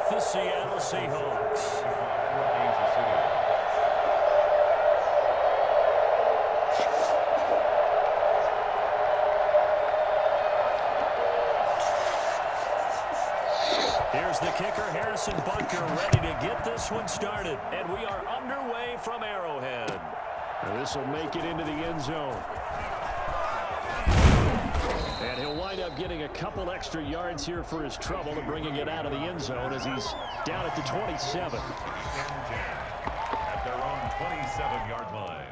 with the Seattle Seahawks. Here's the kicker, Harrison Butker, ready to get this one started. And we are underway from Arrowhead. This will make it into the end zone. And he'll wind up getting a couple extra yards here for his trouble and bringing it out of the end zone as he's down at the 27. At their own 27-yard line.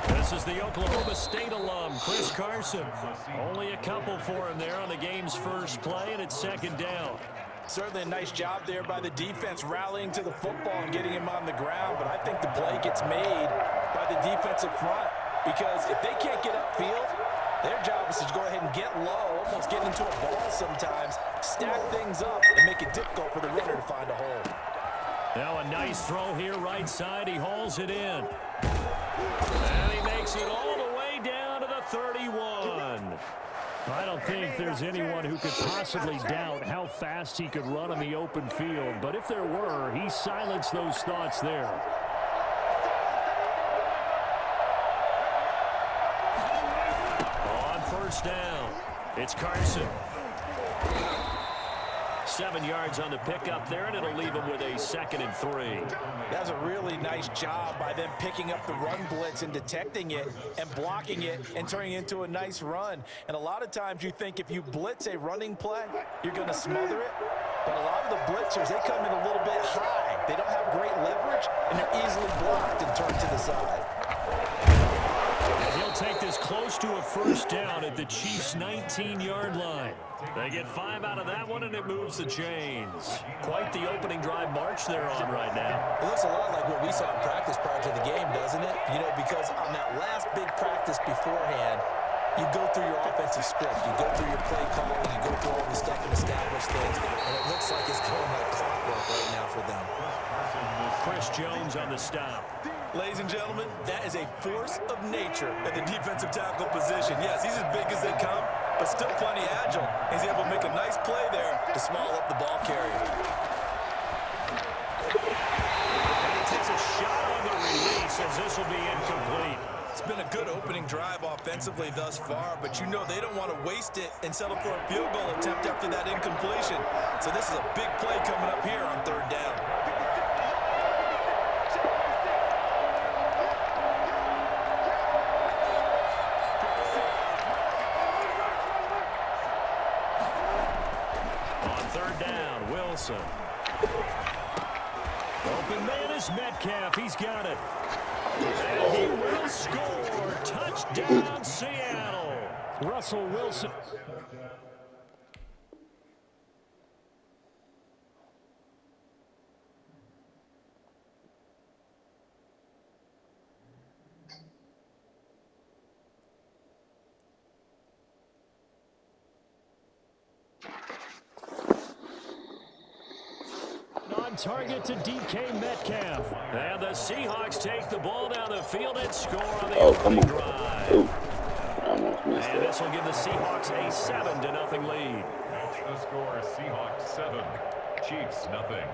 This is the Oklahoma State alum, Chris Carson. Only a couple for him there on the game's first play, and it's second down. Certainly a nice job there by the defense rallying to the football and getting him on the ground, but I think the play gets made by the defensive front because if they can't get upfield, their job is to go ahead and get low, almost get into a ball sometimes, stack things up, and make it difficult for the runner to find a hole. Now a nice throw here right side. He hauls it in. And he makes it all the way down to the 31. I don't think there's anyone who could possibly doubt how fast he could run on the open field. But if there were, he silenced those thoughts there. On first down, it's Carson. 7 yards on the pickup there, and it'll leave him with a 2nd and 3. That's a really nice job by them picking up the run blitz and detecting it and blocking it and turning it into a nice run. And a lot of times you think if you blitz a running play, you're going to smother it. But a lot of the blitzers, they come in a little bit high. They don't have great leverage, and they're easily blocked and turned to the side. And he'll take this close to a first down at the Chiefs' 19-yard line. They get 5 out of that one, and it moves the chains. Quite the opening drive march they're on right now. It looks a lot like what we saw in practice prior to the game, doesn't it? You know, because on that last big practice beforehand, you go through your offensive script. You go through your play calling. You go through all the stuff and establish things. And it looks like it's going like clockwork right now for them. Chris Jones on the stop. Ladies and gentlemen, that is a force of nature at the defensive tackle position. Yes, he's as big as they come, but still plenty agile. He's able to make a nice play there to small up the ball carrier. And he takes a shot on the release as this will be incomplete. It's been a good opening drive offensively thus far, but you know they don't want to waste it and settle for a field goal attempt after that incompletion. So this is a big play coming up here on 3rd down. Open man is Metcalf. He's got it. And he will score. Touchdown, Seattle. Russell Wilson. Target to DK Metcalf. And the Seahawks take the ball down the field and score on the opening drive. And this will give the Seahawks a 7-0 lead. The score, Seahawks 7, Chiefs nothing.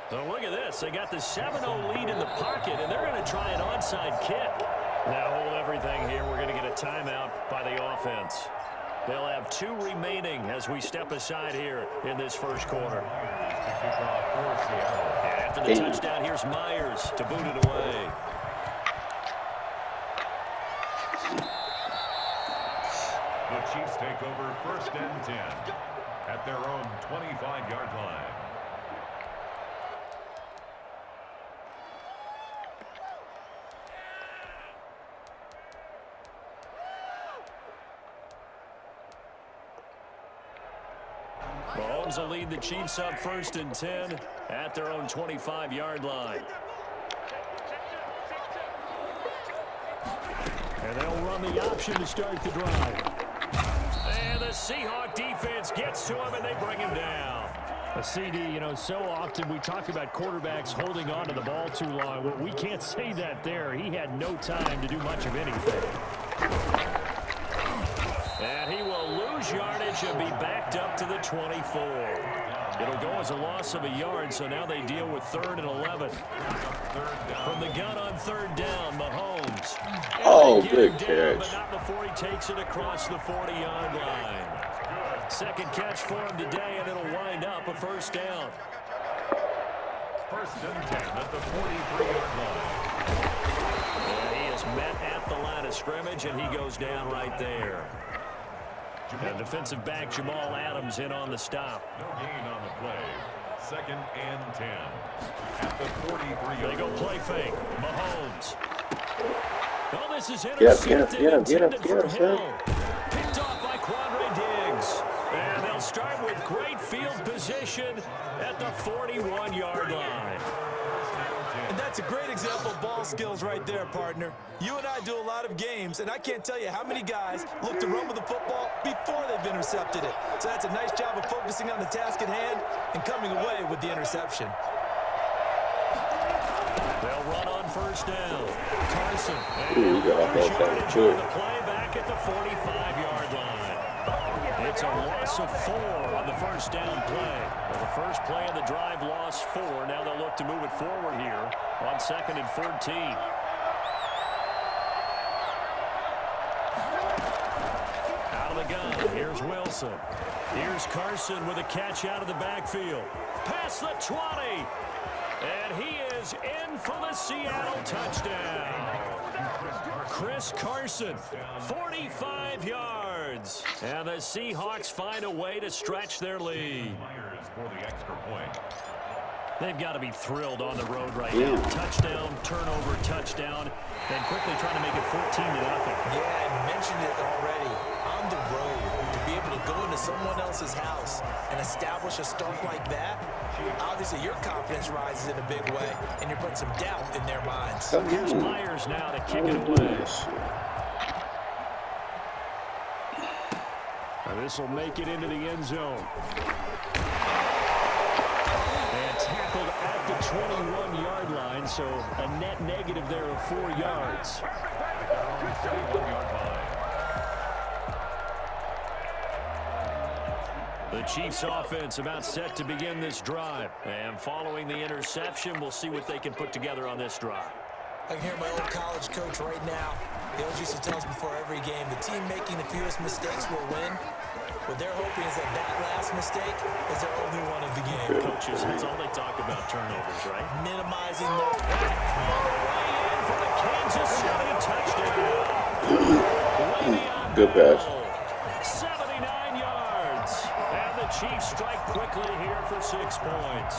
So look at this. They got the 7-0 lead in the pocket, and they're going to try an onside kick. Now hold everything here. We're going to get a timeout by the offense. They'll have 2 remaining as we step aside here in this first quarter. And after the touchdown, here's Myers to boot it away. The Chiefs take over 1st and 10 at their own 25-yard line. Mahomes will lead the Chiefs up 1st and 10 at their own 25-yard line. And they'll run the option to start the drive. And the Seahawk defense gets to him, and they bring him down. A CD, you know, so often we talk about quarterbacks holding on to the ball too long. Well, we can't say that there. He had no time to do much of anything. And he will lose yardage and be backed up to the 24. It'll go as a loss of a yard, so now they deal with 3rd and 11. From the gun on 3rd down, Mahomes. Oh, good catch. But not before he takes it across the 40-yard line. Second catch for him today, and it'll wind up a 1st down. 1st and 10 at the 43-yard line. And he is met at the line of scrimmage, and he goes down right there. And defensive back Jamal Adams in on the stop. No gain on the play. 2nd and 10 at the 43-yard line. They go play fake. Mahomes. Oh, this is Get him, Hill. Picked off by Quandre Diggs. And they'll start with great field position at the 41-yard line. And that's a great example of ball skills right there, partner. You and I do a lot of games, and I can't tell you how many guys look to run with the football before they've intercepted it. So that's a nice job of focusing on the task at hand and coming away with the interception. They'll run on 1st down. Carson. Ooh, he got off that time, too. The play back at the 45-yard line. It's a loss of 4 on the 1st down play. Well, the first play of the drive lost 4. Now they'll look to move it forward here on 2nd and 14. Out of the gun. Here's Wilson. Here's Carson with a catch out of the backfield. Past the 20. And he is in for the Seattle touchdown. Chris Carson, 45 yards. And the Seahawks find a way to stretch their lead. For the extra point. They've got to be thrilled on the road right now. Touchdown, turnover, touchdown, and quickly trying to make it 14-0. Yeah, I mentioned it already. On the road, to be able to go into someone else's house and establish a start like that, obviously your confidence rises in a big way, and you're putting some doubt in their minds. Here's Myers now to kick it away. This will make it into the end zone. And tackled at the 21-yard line, so a net negative there of 4 yards. The Chiefs offense about set to begin this drive. And following the interception, we'll see what they can put together on this drive. I can hear my old college coach right now. He always used to tell us before every game, the team making the fewest mistakes will win. What they're hoping is that last mistake is their only one of the game. Coaches, that's all they talk about, turnovers, right? Minimizing those. Way in for the Kansas City touchdown. Good pass. 79 yards. And the Chiefs strike quickly here for 6 points.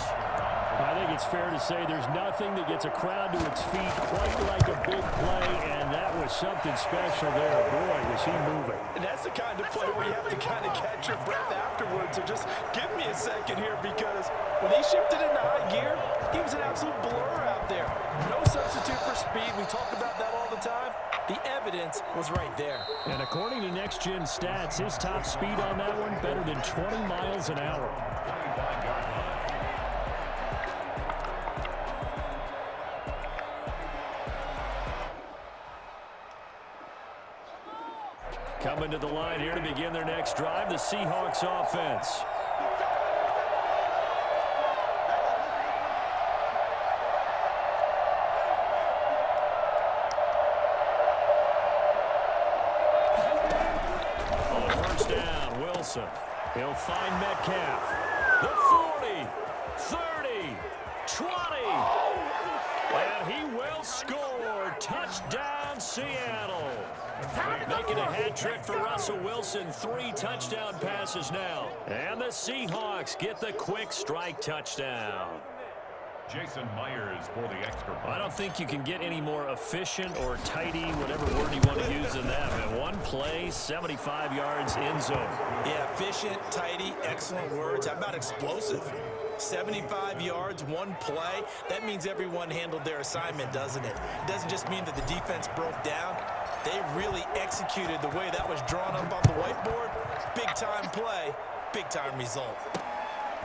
I think it's fair to say there's nothing that gets a crowd to its feet quite like a big play, and that was something special there. Boy, was he moving. And that's the kind of play where you have to kind of catch your breath afterwards. So just give me a second here, because when he shifted into high gear, he was an absolute blur out there. No substitute for speed. We talk about that all the time. The evidence was right there. And according to Next Gen Stats, his top speed on that one better than 20 miles an hour. Coming to the line here to begin their next drive, the Seahawks offense. On 1st down, Wilson. He'll find Metcalf. The 40, 30, 20. And he will score. Touchdown, Seattle. Making a hat trick for Russell Wilson. 3 touchdown passes now. And the Seahawks get the quick strike touchdown. Jason Myers for the extra point. I don't think you can get any more efficient or tidy, whatever word you want to use than that. Man, one play, 75 yards in zone. Yeah, efficient, tidy, excellent words. How about explosive? 75 yards, one play. That means everyone handled their assignment, doesn't it? It doesn't just mean that the defense broke down. They really executed the way that was drawn up on the whiteboard. Big-time play, big-time result.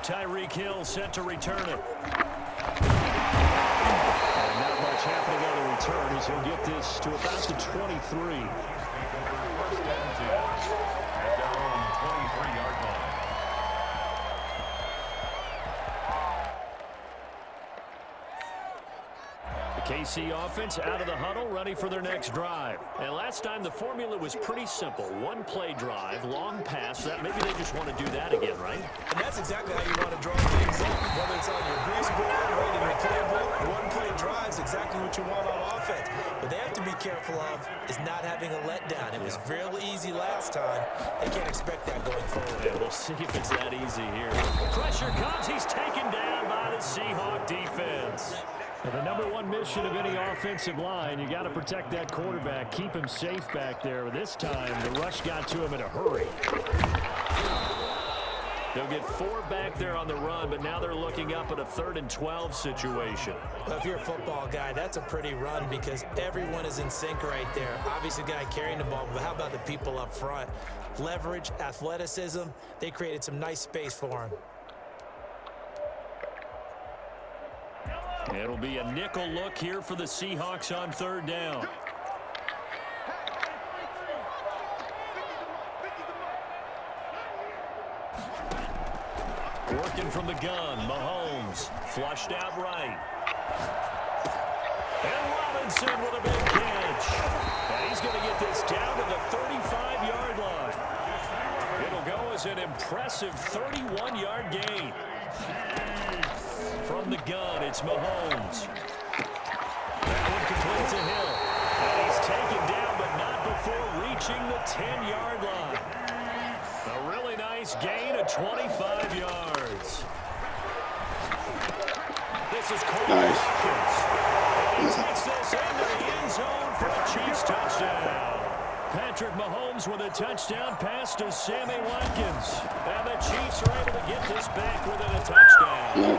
Tyreek Hill set to return it. And not much happening on the return as he'll get this to about the 23. First and 10 at their own 23-yard line. The KC offense out of the huddle, ready for their next drive. And last time the formula was pretty simple. One play drive, long pass. That maybe they just want to do that again, right? And that's exactly how you want to draw things up. Whether it's on your grease board, right in your playbook, one play drive is exactly what you want on offense. What they have to be careful of is not having a letdown. It was real easy last time. They can't expect that going forward. Yeah, we'll see if it's that easy here. Pressure comes. He's taken down by the Seahawk defense. And the number one mission of any offensive line, you got to protect that quarterback, keep him safe back there. This time, the rush got to him in a hurry. They'll get 4 back there on the run, but now they're looking up at a 3rd and 12 situation. Well, if you're a football guy, that's a pretty run because everyone is in sync right there. Obviously, the guy carrying the ball, but how about the people up front? Leverage, athleticism, they created some nice space for him. It'll be a nickel look here for the Seahawks on 3rd down. Working from the gun, Mahomes flushed out right. And Robinson with a big catch. And he's going to get this down to the 35-yard line. It'll go as an impressive 31-yard gain. From the gun, it's Mahomes. That one complete to Hill. And he's taken down, but not before reaching the 10-yard line. A really nice gain of 25 yards. This is Cole Watkins. And he takes this into the end zone for a Chiefs touchdown. Patrick Mahomes with a touchdown pass to Sammy Watkins. And the Chiefs are able to get this back within a touchdown.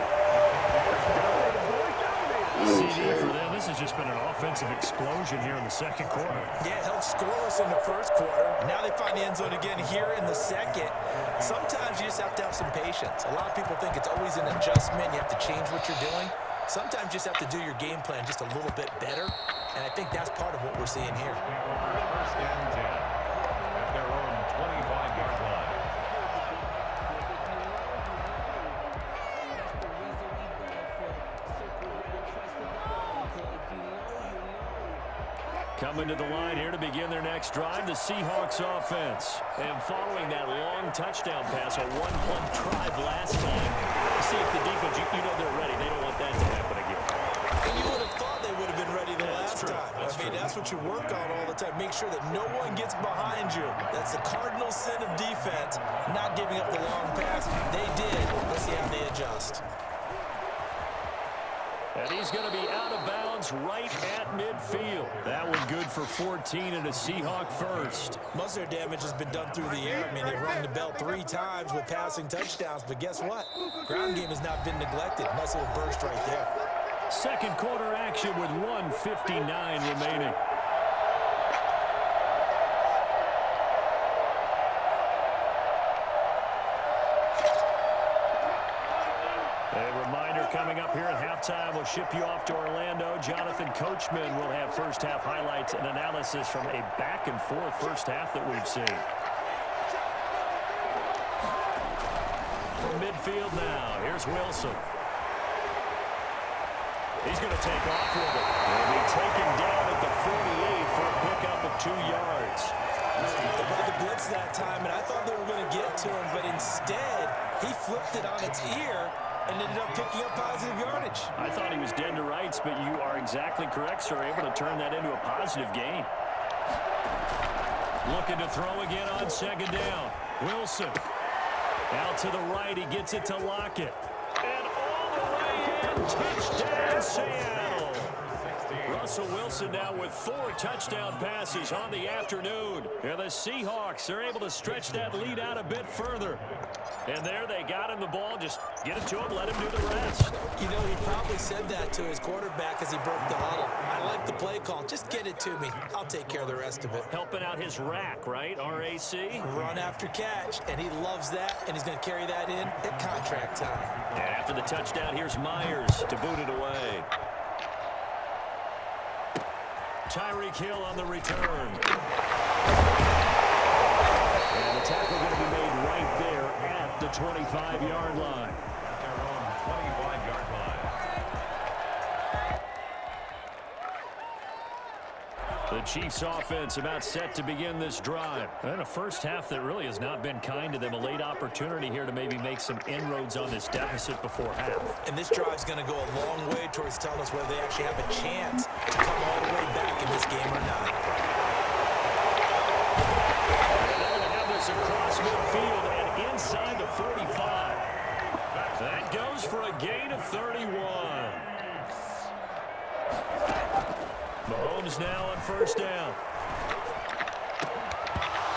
CD for them. This has just been an offensive explosion here in the second quarter. Yeah, held scoreless in the first quarter. Now they find the end zone again here in the second. Sometimes you just have to have some patience. A lot of people think it's always an adjustment. You have to change what you're doing. Sometimes you just have to do your game plan just a little bit better. And I think that's part of what we're seeing here. First and 10 at their own 25-yard line. Coming to the line here to begin their next drive, the Seahawks offense. And following that long touchdown pass, a one-play drive last time. See if the defense, you know they're ready. They don't want that to happen again. And you would have thought they would have been ready the last time. That's what you work on all the time. Make sure that no one gets behind you. That's the cardinal sin of defense, not giving up the long pass. They did. Let's see how they adjust. And he's going to be out of bounds right at midfield. That one good for 14 and a Seahawk first. Most of their damage has been done through the air. I mean, they've rung the bell 3 times with passing touchdowns, but guess what? Ground game has not been neglected. Nice little burst right there. Second quarter action with 1:59 remaining. Coming up here at halftime, we'll ship you off to Orlando. Jonathan Coachman will have first half highlights and analysis from a back-and-forth first half that we've seen. From midfield now, here's Wilson. He's going to take off with it. He'll be taken down at the 48 for a pickup of 2 yards. They played the blitz that time, and I thought they were going to get to him, but instead, he flipped it on its ear and ended up picking up positive yardage. I thought he was dead to rights, but you are exactly correct, sir. Able to turn that into a positive gain. Looking to throw again on second down. Wilson. Out to the right. He gets it to Lockett. And all the way And touchdown, Seattle. Russell Wilson now with 4 touchdown passes on the afternoon. And the Seahawks are able to stretch that lead out a bit further. And there they got him the ball. Just get it to him, let him do the rest. You know, he probably said that to his quarterback as he broke the huddle. I like the play call. Just get it to me. I'll take care of the rest of it. Helping out his rack, right? RAC. Run after catch, and he loves that, and he's going to carry that in at contract time. And after the touchdown, here's Myers to boot it away. Tyreek Hill on the return. And the tackle going to be made right there at the 25-yard line. At their own 25-yard line. The Chiefs offense about set to begin this drive. And a first half that really has not been kind to them. A late opportunity here to maybe make some inroads on this deficit before half. And this drive's going to go a long way towards telling us whether they actually have a chance to come all the way back in this game or not. They're going to have this across midfield and inside the 45. That goes for a gain of 31. Mahomes now on first down.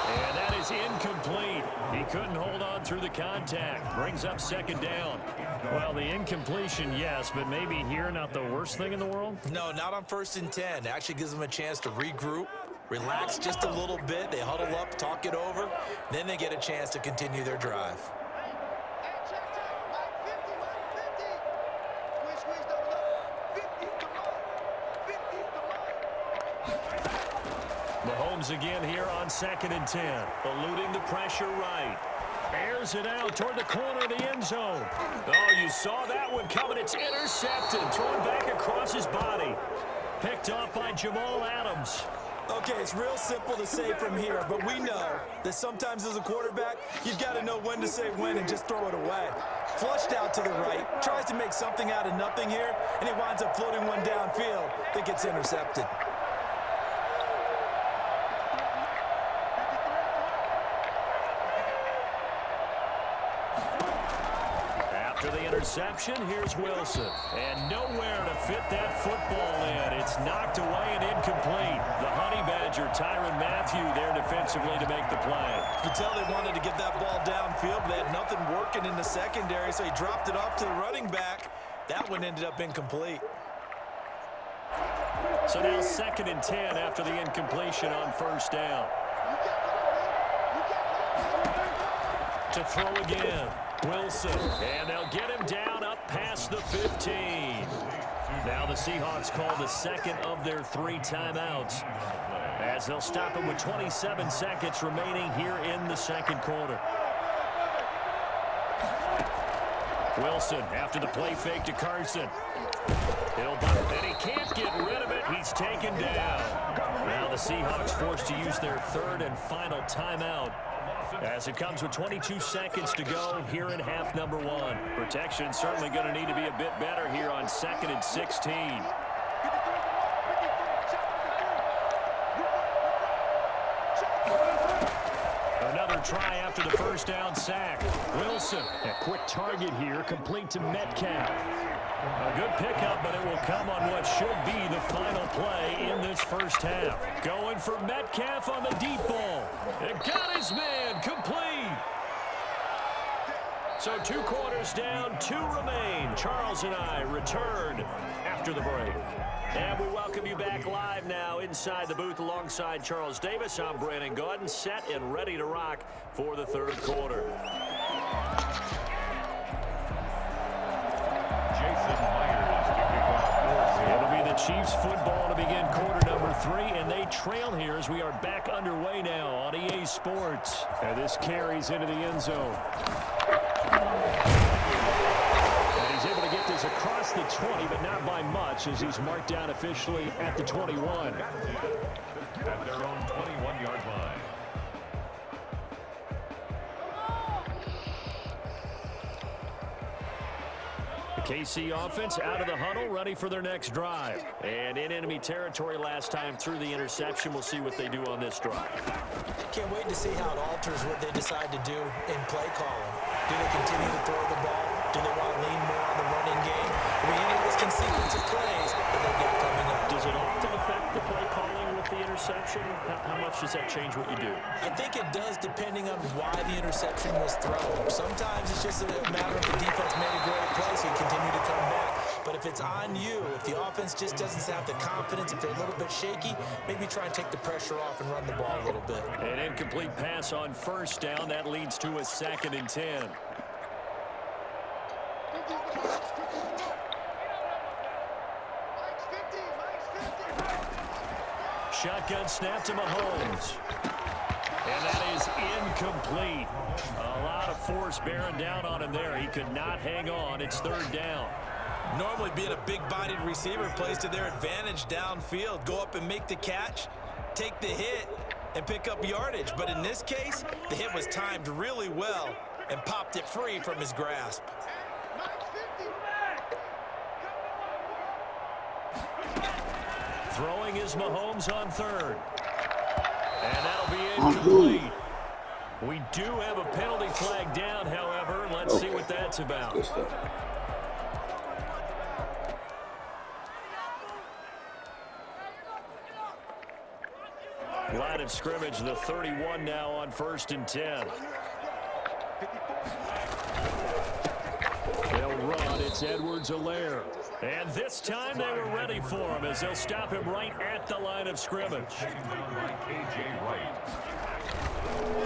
And that is incomplete. He couldn't hold on through the contact. Brings up second down. Well, the incompletion, yes, but maybe here not the worst thing in the world? No, not on 1st and 10. It actually gives them a chance to regroup, relax just a little bit. They huddle up, talk it over. Then they get a chance to continue their drive. Mahomes again here on 2nd and 10. Eluding the pressure right. Airs it out toward the corner of the end zone. Oh, you saw that one coming. It's intercepted. Thrown back across his body. Picked off by Jamal Adams. Okay, it's real simple to say from here, but we know that sometimes as a quarterback, you've got to know when to say when and just throw it away. Flushed out to the right, tries to make something out of nothing here, and he winds up floating one downfield that gets intercepted. After the interception, here's Wilson. And nowhere to fit that football in. It's knocked away and incomplete. The Honey Badger, Tyrann Mathieu, there defensively to make the play. You could tell they wanted to get that ball downfield, but they had nothing working in the secondary, so he dropped it off to the running back. That one ended up incomplete. So now 2nd and 10 after the incompletion on first down. To throw again. Wilson, and they'll get him down up past the 15. Now the Seahawks call the second of their 3 timeouts as they'll stop him with 27 seconds remaining here in the second quarter. Wilson after the play fake to Carson. He'll bump it, and he can't get rid of it. He's taken down. Now the Seahawks forced to use their 3rd and final timeout as it comes with 22 seconds to go here in half number 1. Protection certainly going to need to be a bit better here on 2nd and 16. Another try after the first down sack. Wilson, a quick target here, complete to Metcalf. A good pickup, but it will come on what should be the final play in this first half. Going for Metcalf on the deep ball. It got his man complete. So 2 quarters down, 2 remain. Charles and I return after the break. And we welcome you back live now inside the booth alongside Charles Davis. I'm Brandon Gaudin, set and ready to rock for the 3rd quarter. It'll be the Chiefs football to begin quarter number 3, and they trail here as we are back underway now on EA Sports. And this carries into the end zone. And he's able to get this across the 20, but not by much as he's marked down officially at the 21. At their own 21-yard line. KC offense out of the huddle, ready for their next drive. And in enemy territory last time through the interception. We'll see what they do on this drive. Can't wait to see how it alters what they decide to do in play calling. Do they continue to throw the ball? Do they want to lean more on the running game? I mean, any risking sequence of plays that they got coming up. Does it often affect the play calling with the interception? How much does that change what you do? I think it does, depending on why the interception was thrown. Sometimes it's just a matter of the defense made a great play, so you continue to come back. But if it's on you, if the offense just doesn't have the confidence, if they're a little bit shaky, maybe try and take the pressure off and run the ball a little bit. An incomplete pass on first down. That leads to a 2nd and 10. Shotgun snap to Mahomes. And that is incomplete. A lot of force bearing down on him there. He could not hang on. It's 3rd down. Normally being a big-bodied receiver plays to their advantage downfield. Go up and make the catch, take the hit, and pick up yardage. But in this case, the hit was timed really well and popped it free from his grasp. Throwing is Mahomes on 3rd. And that'll be incomplete. We do have a penalty flag down, however. Let's see what that's about. Line of scrimmage, the 31 now on 1st and 10. They'll run. It's Edwards-Helaire. And this time they were ready for him as they'll stop him right at the line of scrimmage.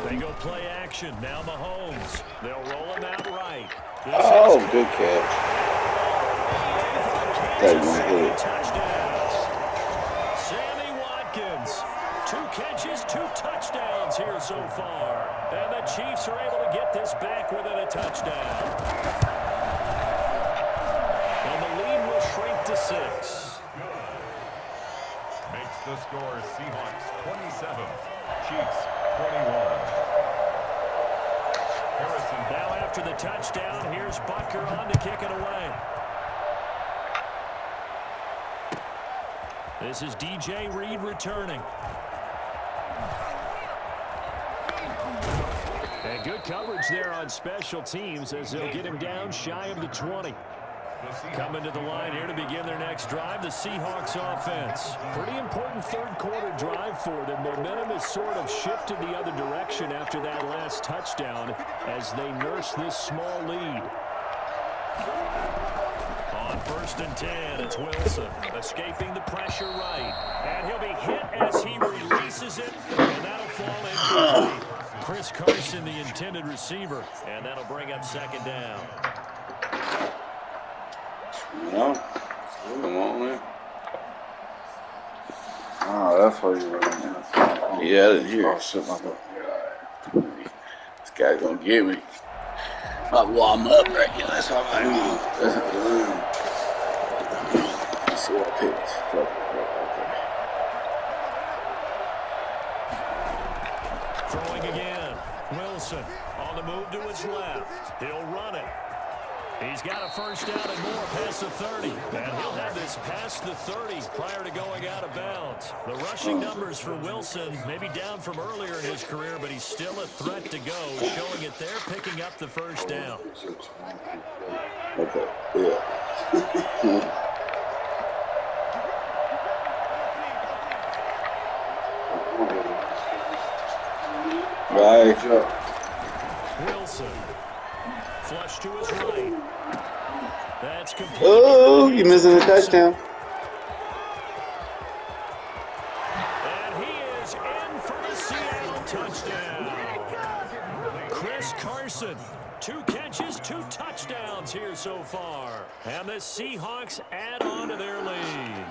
They go play action. Now Mahomes. They'll roll him out right. Oh, good catch. Touchdown. Sammy Watkins. 2 catches, 2 touchdowns here so far. And the Chiefs are able to get this back within a touchdown. And the lead will shrink to 6. Makes the score Seahawks 27, Chiefs 21. Harrison. Now after the touchdown, here's Butker on to kick it away. This is DJ Reed returning. And good coverage there on special teams as they'll get him down shy of the 20. Coming to the line here to begin their next drive, the Seahawks offense. Pretty important 3rd quarter drive for them. Momentum has sort of shifted the other direction after that last touchdown as they nurse this small lead. On 1st and 10, it's Wilson escaping the pressure right. And he'll be hit as he releases it, and that'll fall incomplete. Chris Carson, the intended receiver, and that'll bring up 2nd down. No. Come on, man. Oh, that's why you're running now. Yeah, that's here. Oh, shit, my God. This guy's gonna get me. I'll warm up right here. That's all I need. Let's see what I picked. Throwing again. Wilson on the move to his left. He'll run it. He's got a 1st down and more past the 30. And he'll have this past the 30 prior to going out of bounds. The rushing numbers for Wilson may be down from earlier in his career, but he's still a threat to go, showing it there, picking up the 1st down. Okay, yeah. Right. Wilson. Flush to his right. That's complete. Oh, you're missing a touchdown. And he is in for the Seattle touchdown. Chris Carson. 2 catches, 2 touchdowns here so far. And the Seahawks add on to their lead.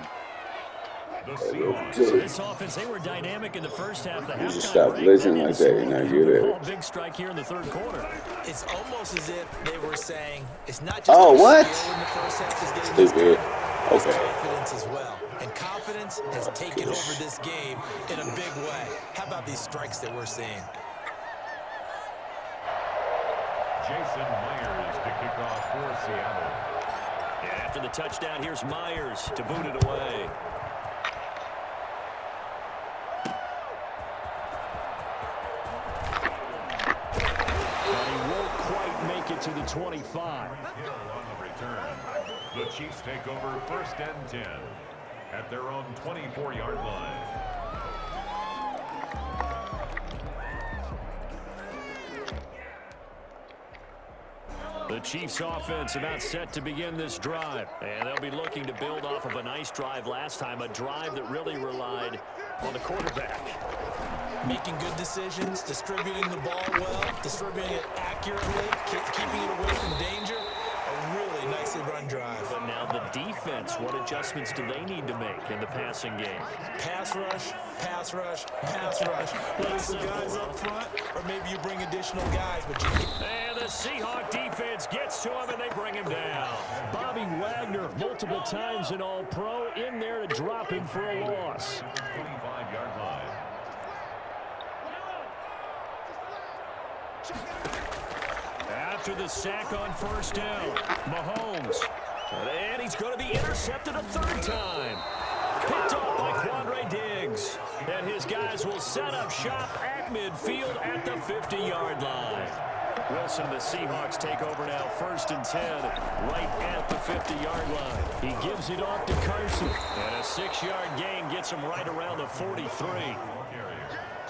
The Seahawks. This offense, they were dynamic in the first half. The halftime stop break, blitzing like that, and now you're there. Big strike here in the 3rd quarter. It's almost as if they were saying, it's not just Oh, what? skill in the first half is getting this Stupid. game, it's Okay. confidence as well. And confidence has taken over this game in a big way. How about these strikes that we're seeing? Jason Myers to kick off for Seattle. And after the touchdown, here's Myers to boot it away. it to the 25. Hill on the return. The Chiefs take over 1st and 10 at their own 24-yard line. The Chiefs offense about set to begin this drive. And they'll be looking to build off of a nice drive last time, a drive that really relied on the quarterback. Making good decisions, distributing the ball well, distributing it accurately, keeping it away from danger. A really nicely run drive. But now the defense, what adjustments do they need to make in the passing game? Pass rush, pass rush, pass rush. Whether it's the guys up front or maybe you bring additional guys. But And the Seahawk defense gets to him and they bring him down. Bobby Wagner, multiple times an All-Pro, in there to drop him for a loss. 25-yard line. After the sack on 1st down, Mahomes. And he's going to be intercepted a 3rd time. Picked off by Quandre Diggs. And his guys will set up shop at midfield at the 50-yard line. Wilson and the Seahawks take over now, 1st and 10, right at the 50-yard line. He gives it off to Carson. And a 6-yard gain gets him right around the 43.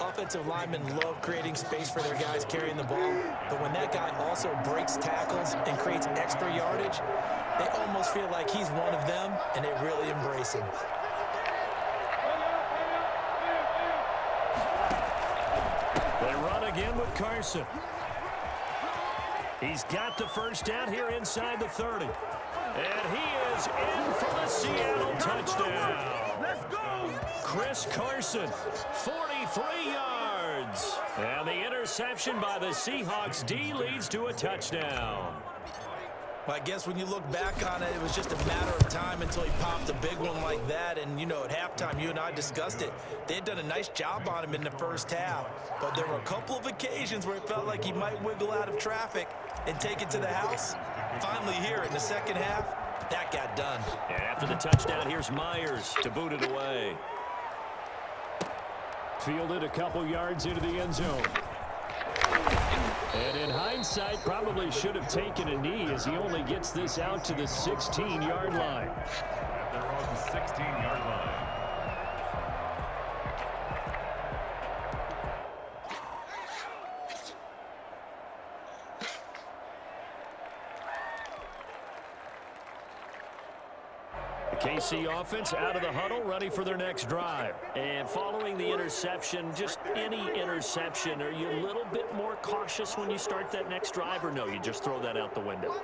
offensive linemen love creating space for their guys carrying the ball, but when that guy also breaks tackles and creates extra yardage, they almost feel like he's one of them, and they really embrace him. They run again with Carson. He's got the first down here inside the 30. And he is in for the Seattle touchdown. Let's go! Chris Carson, 43 yards. And the interception by the Seahawks D leads to a touchdown. Well, I guess when you look back on it, it was just a matter of time until he popped a big one like that. And, you know, at halftime, you and I discussed it. They had done a nice job on him in the first half. But there were a couple of occasions where it felt like he might wiggle out of traffic and take it to the house. Finally here in the second half, that got done. And after the touchdown, here's Myers to boot it away. Fielded a couple yards into the end zone. And in hindsight, probably should have taken a knee as he only gets this out to the 16-yard line. At their own 16-yard line. KC offense out of the huddle, ready for their next drive. And following the interception, just any interception, are you a little bit more cautious when you start that next drive, or no, you just throw that out the window?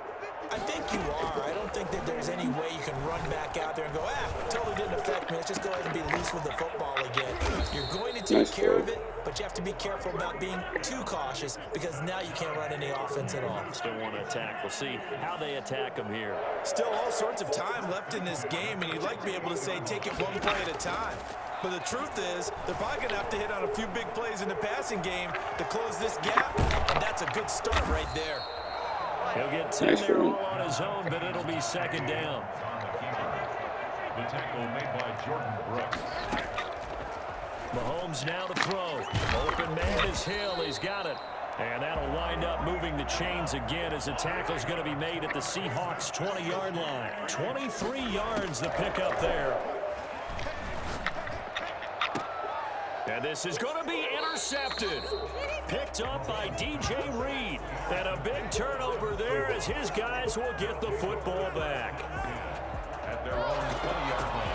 I think you are. I don't think that there's any way you can run back out there and go, totally didn't affect me. Let's just go ahead and be loose with the football again. You're going to take care of it, but you have to be careful about being too cautious because now you can't run any offense at all. Still want to attack. We'll see how they attack them here. Still all sorts of time left in this game, and you'd like to be able to say take it one play at a time. But the truth is, they're probably going to have to hit on a few big plays in the passing game to close this gap, and that's a good start right there. He'll get 10 there all on his own, but it'll be second down. The tackle made by Jordan Brooks. Mahomes now to throw. Open man is Hill. He's got it. And that'll wind up moving the chains again as the tackle's going to be made at the Seahawks' 20-yard line. 23 yards the pickup there. And this is going to be intercepted. Picked up by DJ Reed. And a big turnover there as his guys will get the football back. At their own 20-yard line.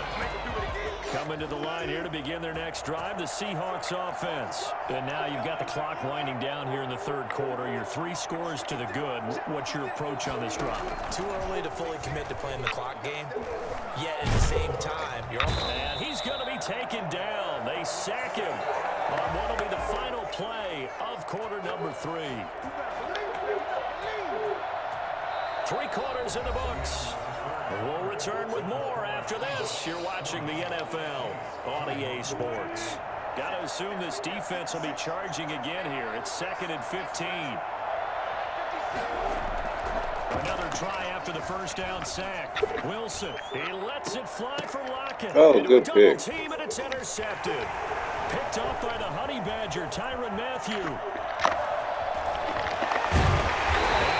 Coming to the line here to begin their next drive, the Seahawks offense. And now you've got the clock winding down here in the third quarter. Your 3 scores to the good. What's your approach on this drive? Too early to fully commit to playing the clock game. Yet at the same time, you're almost... And he's going to be taken down. They sack him on what will be the final play of quarter number 3. 3 quarters in the books. We'll return with more after this. You're watching the NFL on EA Sports. Got to assume this defense will be charging again here. It's 2nd and 15. Another try after the first down sack. Wilson, he lets it fly for Lockett. Oh, good pick. Team, and it's intercepted. Picked off by the Honey Badger, Tyrann Mathieu. And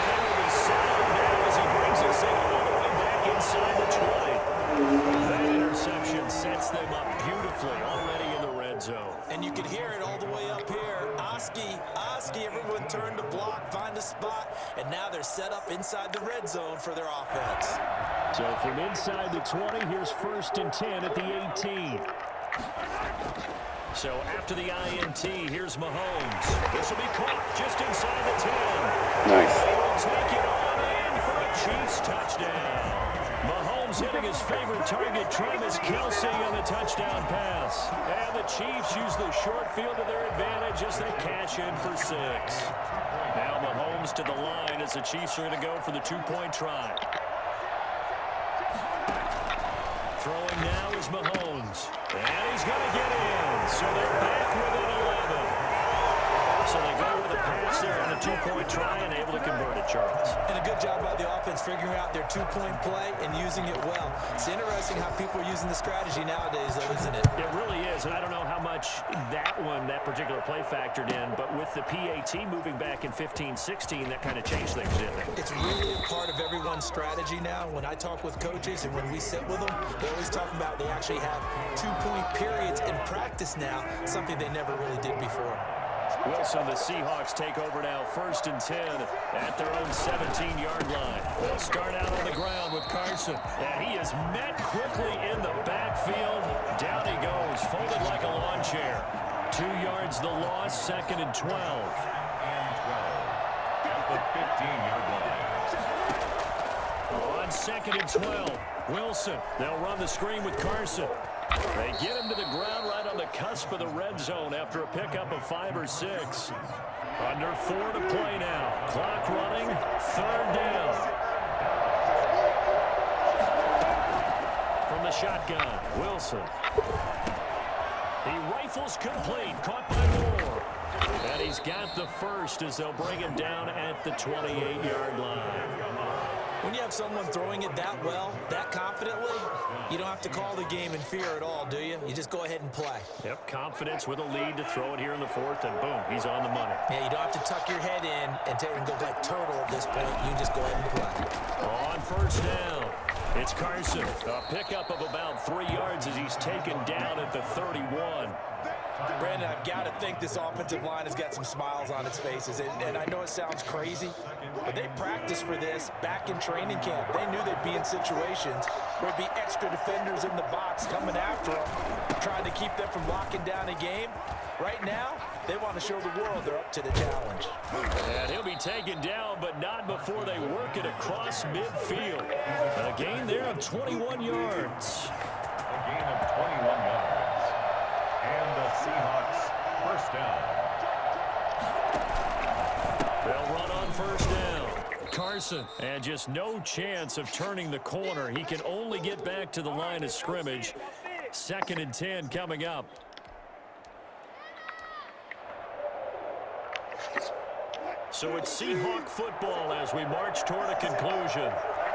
there will be And you can hear it all the way up here. Oski, everyone turned to block, find a spot, and now they're set up inside the red zone for their offense. So from inside the 20, here's 1st and 10 at the 18. So after the INT, here's Mahomes. This will be caught just inside the 10. Nice. They will take it on in for a Chiefs touchdown. Mahomes hitting his favorite target, Travis Kelce, on the touchdown pass. And the Chiefs use the short field to their advantage as they cash in for 6. Now Mahomes to the line as the Chiefs are going to go for the 2-point try. Throwing now is Mahomes. And he's going to get in. So they're back within 11. So they go with a pass there on the 2-point try and able to convert it, Charles. And a good job by the offense figuring out their 2-point play and using it well. It's interesting how people are using the strategy nowadays, though, isn't it? It really is, and I don't know how much that particular play factored in, but with the PAT moving back in 15-16, that kind of changed things, didn't it? It's really a part of everyone's strategy now. When I talk with coaches and when we sit with them, they always talk about they actually have 2-point periods in practice now, something they never really did before. Wilson, the Seahawks take over now, 1st and 10 at their own 17-yard line. They'll start out on the ground with Carson, and he is met quickly in the backfield. Down he goes, folded like a lawn chair. 2 yards the loss, 2nd and 12. And 12 at the 15-yard line. On 2nd and 12, Wilson. They'll run the screen with Carson. They get him to the ground right on the cusp of the red zone after a pickup of 5 or 6. Under 4 to play now. Clock running, 3rd down. From the shotgun, Wilson. He rifles complete, caught by Moore. And he's got the first as they'll bring him down at the 28-yard line. When you have someone throwing it that well, that confidently, you don't have to call the game in fear at all, do you? You just go ahead and play. Yep, confidence with a lead to throw it here in the 4th, and boom, he's on the money. Yeah, you don't have to tuck your head in and go like turtle at this point. You can just go ahead and play. On 1st down, it's Carson. A pickup of about 3 yards as he's taken down at the 31. Brandon, I've got to think this offensive line has got some smiles on its faces. And I know it sounds crazy, but they practiced for this back in training camp. They knew they'd be in situations where there'd be extra defenders in the box coming after them, trying to keep them from locking down a game. Right now, they want to show the world they're up to the challenge. And he'll be taken down, but not before they work it across midfield. A gain there of 21 yards. A gain of 21 yards. And the Seahawks 1st down. They'll run on 1st down. Carson, and just no chance of turning the corner. He can only get back to the line of scrimmage. 2nd and 10 coming up. So it's Seahawk football as we march toward a conclusion.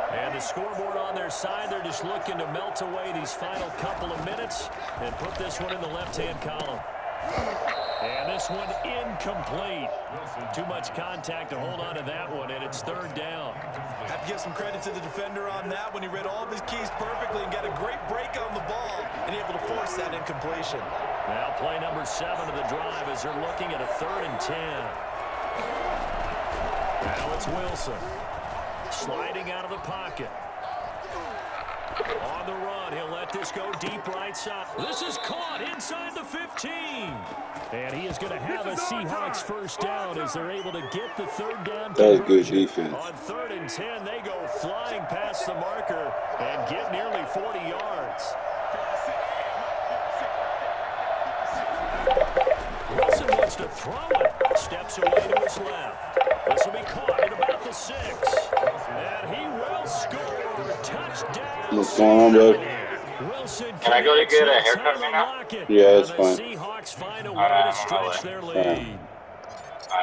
And the scoreboard on their side, they're just looking to melt away these final couple of minutes and put this one in the left-hand column. And this one incomplete. Too much contact to hold on to that one, and it's 3rd down. I have to give some credit to the defender on that when he read all of his keys perfectly and got a great break on the ball and able to force that incompletion. Now play number 7 of the drive as they're looking at a 3rd and 10. Now it's Wilson. Sliding out of the pocket. On the run, he'll let this go deep right side. This is caught inside the 15. And he is going to have a Seahawks 1st down as they're able to get the 3rd down. That was good defense. On 3rd and 10, they go flying past the marker and get nearly 40 yards. Wilson wants to throw it. Steps away to his left. This will be caught at about the 6. And he will score. Touchdown. What's going on, bud? Wilson, can I go to get a haircut right now? Yeah, that's fine. The Seahawks find a way to stretch their lead.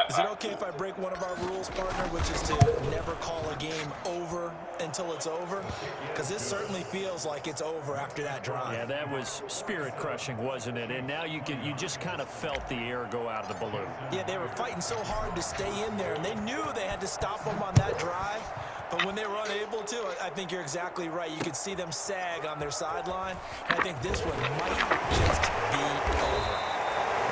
Is it okay if I break one of our rules, partner, which is to never call a game over until it's over? Because this certainly feels like it's over after that drive. Yeah, that was spirit-crushing, wasn't it? And now you just kind of felt the air go out of the balloon. Yeah, they were fighting so hard to stay in there, and they knew they had to stop them on that drive. But when they were unable to, I think you're exactly right. You could see them sag on their sideline, and I think this one might just be over.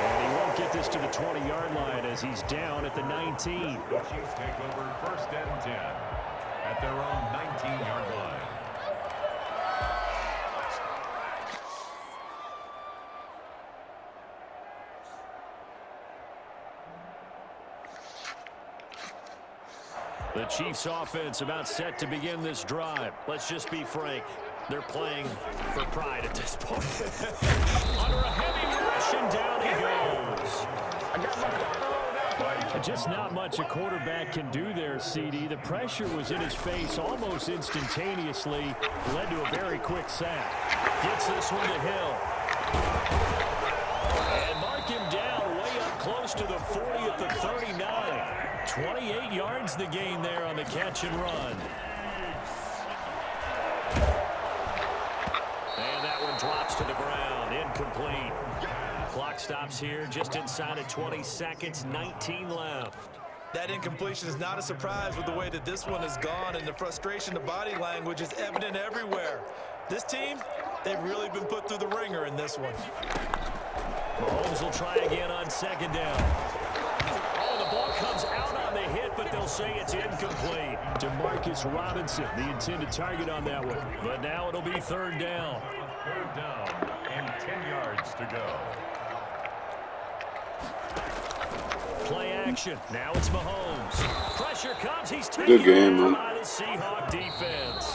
And he won't get this to the 20-yard line as he's down at the 19. The Chiefs take over 1st and 10 at their own 19-yard line. The Chiefs offense about set to begin this drive. Let's just be frank. They're playing for pride at this point. Under a heavy rush, and down he goes. Just not much a quarterback can do there, CD. The pressure was in his face almost instantaneously. Led to a very quick sack. Gets this one to Hill. And mark him down way up close to the 40 at the 39. 28 yards the gain there on the catch and run. And that one drops to the ground. Incomplete. Clock stops here just inside of 20 seconds. 19 left. That incompletion is not a surprise with the way that this one has gone, and the frustration, the body language is evident everywhere. This team, they've really been put through the ringer in this one. Mahomes will try again on 2nd down. Oh, the ball comes out on the hit, but they'll say it's incomplete. DeMarcus Robinson, the intended target on that one. But now it'll be 3rd down. 3rd down and 10 yards to go. Play action. Now it's Mahomes. Pressure comes. He's taken Good game, man. by the Seahawk defense.